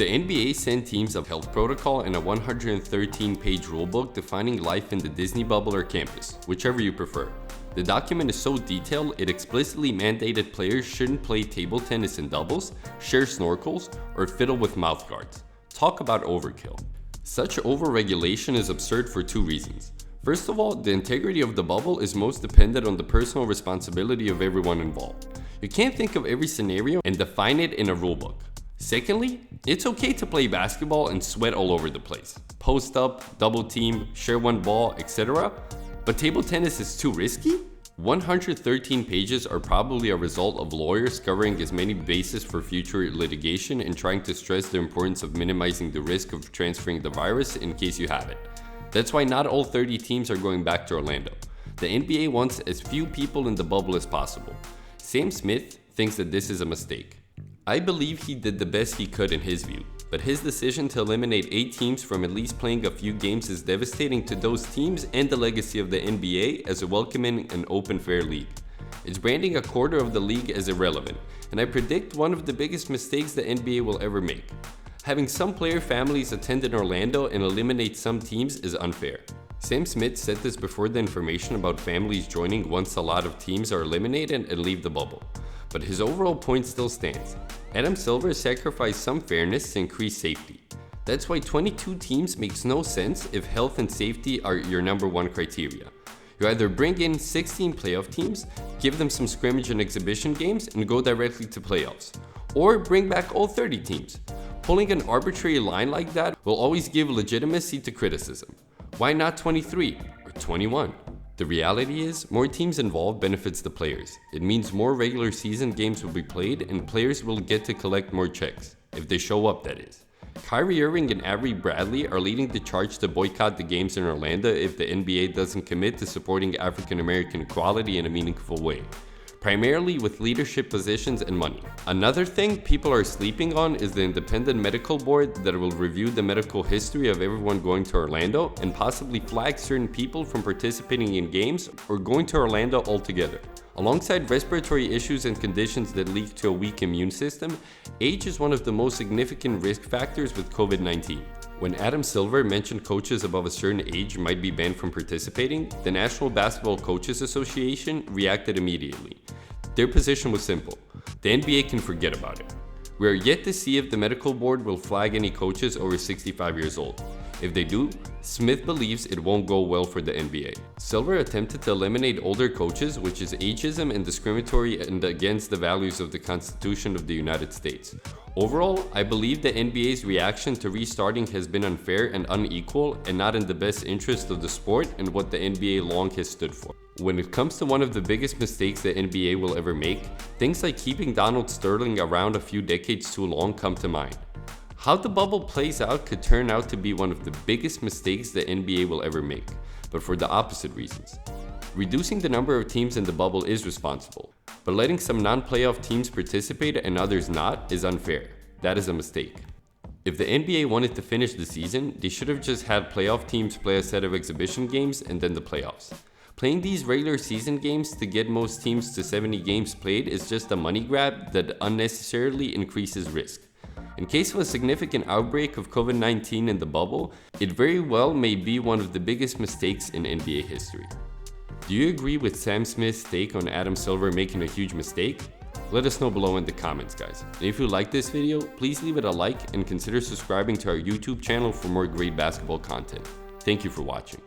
The NBA sent teams a health protocol and a 113-page rulebook defining life in the Disney bubble or campus, whichever you prefer. The document is so detailed, it explicitly mandated players shouldn't play table tennis in doubles, share snorkels, or fiddle with mouth guards. Talk about overkill. Such overregulation is absurd for two reasons. First of all, the integrity of the bubble is most dependent on the personal responsibility of everyone involved. You can't think of every scenario and define it in a rulebook. Secondly, it's okay to play basketball and sweat all over the place. Post up, double team, share one ball, etc. But table tennis is too risky? 113 pages are probably a result of lawyers covering as many bases for future litigation and trying to stress the importance of minimizing the risk of transferring the virus in case you have it. That's why not all 30 teams are going back to Orlando. The NBA wants as few people in the bubble as possible. Sam Smith thinks that this is a mistake. I believe he did the best he could in his view, but his decision to eliminate 8 teams from at least playing a few games is devastating to those teams and the legacy of the NBA as a welcoming and open fair league. It's branding a quarter of the league as irrelevant, and I predict one of the biggest mistakes the NBA will ever make. Having some player families attend in Orlando and eliminate some teams is unfair. Sam Smith said this before the information about families joining once a lot of teams are eliminated and leave the bubble. But his overall point still stands. Adam Silver sacrificed some fairness to increase safety. That's why 22 teams makes no sense if health and safety are your number one criteria. You either bring in 16 playoff teams, give them some scrimmage and exhibition games, and go directly to playoffs. Or bring back all 30 teams. Pulling an arbitrary line like that will always give legitimacy to criticism. Why not 23 or 21? The reality is, more teams involved benefits the players. It means more regular season games will be played and players will get to collect more checks. If they show up, that is. Kyrie Irving and Avery Bradley are leading the charge to boycott the games in Orlando if the NBA doesn't commit to supporting African American equality in a meaningful way, primarily with leadership positions and money. Another thing people are sleeping on is the independent medical board that will review the medical history of everyone going to Orlando and possibly flag certain people from participating in games or going to Orlando altogether. Alongside respiratory issues and conditions that lead to a weak immune system, age is one of the most significant risk factors with COVID-19. When Adam Silver mentioned coaches above a certain age might be banned from participating, the National Basketball Coaches Association reacted immediately. Their position was simple: the NBA can forget about it. We are yet to see if the medical board will flag any coaches over 65 years old. If they do, Smith believes it won't go well for the NBA. Silver attempted to eliminate older coaches, which is ageism and discriminatory and against the values of the Constitution of the United States. Overall, I believe the NBA's reaction to restarting has been unfair and unequal and not in the best interest of the sport and what the NBA long has stood for. When it comes to one of the biggest mistakes the NBA will ever make, things like keeping Donald Sterling around a few decades too long come to mind. How the bubble plays out could turn out to be one of the biggest mistakes the NBA will ever make, but for the opposite reasons. Reducing the number of teams in the bubble is responsible, but letting some non-playoff teams participate and others not is unfair. That is a mistake. If the NBA wanted to finish the season, they should have just had playoff teams play a set of exhibition games and then the playoffs. Playing these regular season games to get most teams to 70 games played is just a money grab that unnecessarily increases risk. In case of a significant outbreak of COVID-19 in the bubble, it very well may be one of the biggest mistakes in NBA history. Do you agree with Sam Smith's take on Adam Silver making a huge mistake? Let us know below in the comments, guys. And if you like this video, please leave it a like and consider subscribing to our YouTube channel for more great basketball content. Thank you for watching.